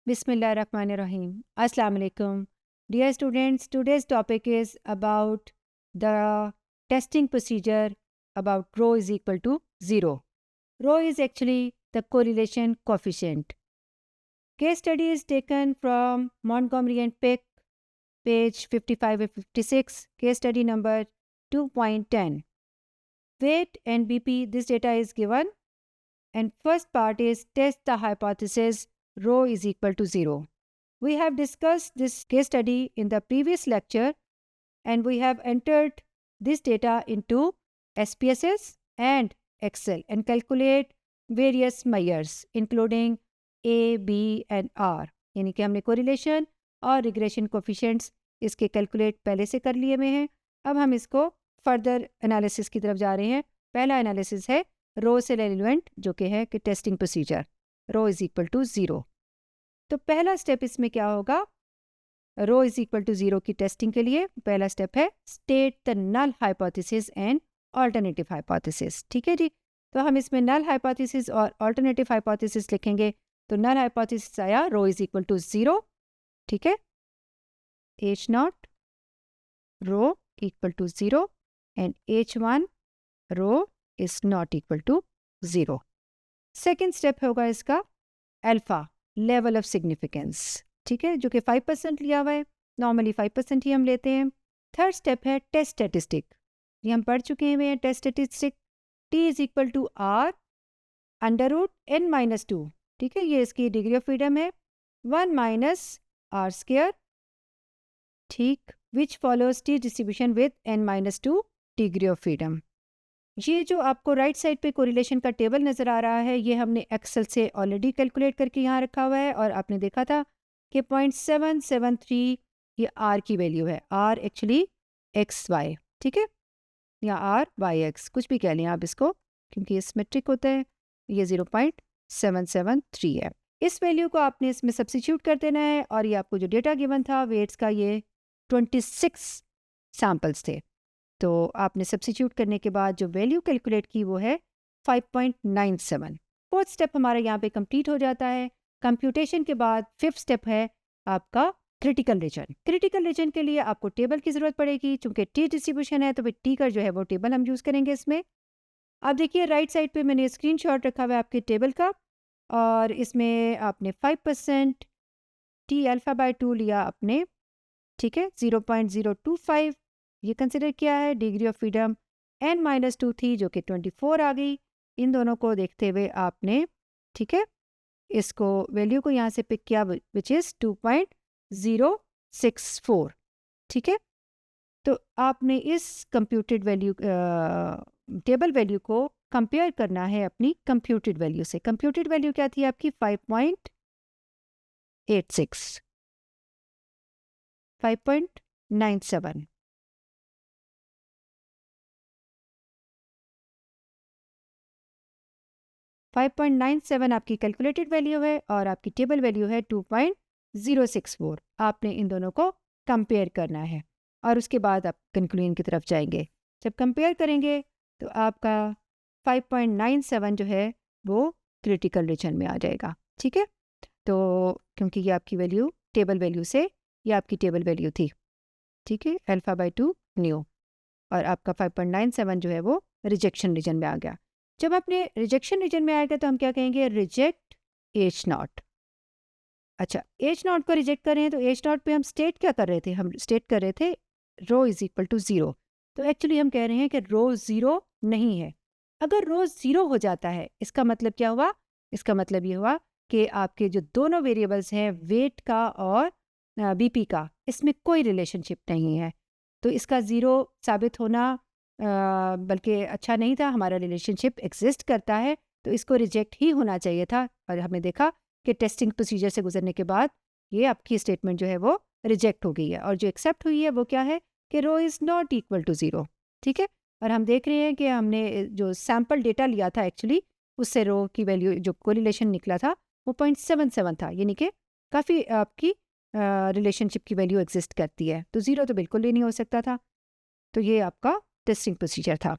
Bismillahirrahmanirrahim. Assalamu alaikum. Dear students, today's topic is about the testing procedure about rho is equal to 0. Rho is actually the correlation coefficient. Case study is taken from Montgomery and Pick, page 55 and 56, case study number 2.10. Weight and BP, this data is given. And first part is test the hypothesis rho is equal to 0. We have discussed this case study in the previous lecture and we have entered this data into SPSS and Excel and calculate various measures including A, B and R. यानी कि हमने correlation और regression coefficients इसके calculate पहले से कर लिए हुए हैं. अब हम इसको further analysis की तरफ जा रहे हैं. पहला analysis है रो से रेलिवेंट जो कि है कि testing procedure rho is equal to 0. तो पहला स्टेप इसमें क्या होगा, रो इज इक्वल टू 0 की टेस्टिंग के लिए पहला स्टेप है state the null hypothesis and alternative hypothesis. ठीक है जी. तो हम इसमें नल हाइपोथेसिस और अल्टरनेटिव हाइपोथेसिस लिखेंगे. तो नल हाइपोथेसिस आया रो इज इक्वल टू 0. ठीक है, H not rho equal to 0 and H1 rho is not equal to 0. Second step होगा इसका अल्फा लेवल ऑफ सिग्निफिकेंस. ठीक है, जो कि 5% लिया हुआ है. नॉर्मली 5% ही हम लेते हैं. थर्ड स्टेप है टेस्ट स्टैटिस्टिक. ये हम पढ़ चुके हैं test statistic. T is equal to R under root n-2. ठीक है, ये इसकी डिग्री ऑफ फ्रीडम है 1 माइनस R स्क्वायर. ठीक, which follows T distribution with n-2 degree of freedom. ये जो आपको राइट साइड पे कोरिलेशन का टेबल नज़र आ रहा है ये हमने एक्सेल से ऑलरेडी कैलकुलेट करके यहाँ रखा हुआ है और आपने देखा था कि 0.773 ये आर की वैल्यू है. R actually X Y. ठीक है, या आर वाई एक्स कुछ भी कह लें आप इसको क्योंकि ये सिमेट्रिक होता है. ये 0.773 है. इस वैल्यू को आपने इसमें सब्स्टिट्यूट कर देना है और ये आपको जो डेटा गिवन था वेट्स का ये 26 सैम्पल्स थे. तो आपने सब्स्टिट्यूट करने के बाद जो वैल्यू कैलकुलेट की वो है 5.97. फोर्थ स्टेप हमारा यहाँ पे कंप्लीट हो जाता है. कंप्यूटेशन के बाद फिफ्थ स्टेप है आपका क्रिटिकल रीजन. क्रिटिकल रीजन के लिए आपको टेबल की ज़रूरत पड़ेगी. चूँकि टी डिस्ट्रीब्यूशन है तो फिर टी का जो है वो टेबल हम यूज़ करेंगे इसमें. आप देखिए राइट साइड पे मैंने स्क्रीनशॉट रखा हुआ है आपके टेबल का और इसमें आपने 5% टी अल्फ़ा बाय 2 लिया आपने. ठीक है, 0.025 ये कंसिडर किया है. डिग्री ऑफ फ्रीडम n-2 थी जो कि 24 आ गई. इन दोनों को देखते हुए आपने ठीक है इसको वैल्यू को यहाँ से पिक किया विच इज़ 2.064. ठीक है, तो आपने इस कंप्यूटेड वैल्यू टेबल वैल्यू को कंपेयर करना है अपनी कंप्यूटेड वैल्यू से. कंप्यूटेड वैल्यू क्या थी आपकी 5.86 5.97. 5.97 आपकी कैलकुलेटेड वैल्यू है और आपकी टेबल वैल्यू है 2.064. आपने इन दोनों को कंपेयर करना है और उसके बाद आप कंक्लूजन की तरफ जाएंगे. जब कंपेयर करेंगे तो आपका 5.97 जो है वो क्रिटिकल रीजन में आ जाएगा. ठीक है, तो क्योंकि ये आपकी वैल्यू टेबल वैल्यू से ये आपकी टेबल वैल्यू थी. ठीक है, अल्फ़ा बाय 2 न्यू और आपका 5.97 जो है वो रिजेक्शन रीजन में आ गया. जब आपने रिजेक्शन रीजन में आएगा तो हम क्या कहेंगे, रिजेक्ट एच नॉट. अच्छा, एच नॉट को रिजेक्ट कर रहे हैं तो एच नॉट पे हम स्टेट क्या कर रहे थे, हम स्टेट कर रहे थे रो इज़ इक्वल टू 0. तो एक्चुअली हम कह रहे हैं कि रो 0 नहीं है. अगर रो 0 हो जाता है इसका मतलब क्या हुआ, इसका मतलब ये हुआ कि आपके जो दोनों वेरिएबल्स हैं वेट का और बीपी का इसमें कोई रिलेशनशिप नहीं है. तो इसका 0 साबित होना बल्कि अच्छा नहीं था. हमारा रिलेशनशिप एग्जिस्ट करता है तो इसको रिजेक्ट ही होना चाहिए था. और हमने देखा कि टेस्टिंग प्रोसीजर से गुजरने के बाद ये आपकी स्टेटमेंट जो है वो रिजेक्ट हो गई है और जो एक्सेप्ट हुई है वो क्या है कि rho is not equal to 0. ठीक है, और हम देख रहे हैं कि हमने जो सैम्पल डेटा लिया था एक्चुअली उससे रो की वैल्यू जो कोरिलेशन निकला था वो 0.77 था. यानी कि काफ़ी आपकी रिलेशनशिप की वैल्यू एग्जिस्ट करती है. तो 0 तो बिल्कुल ही नहीं हो सकता था. तो ये आपका टेस्टिंग प्रोसीजर था.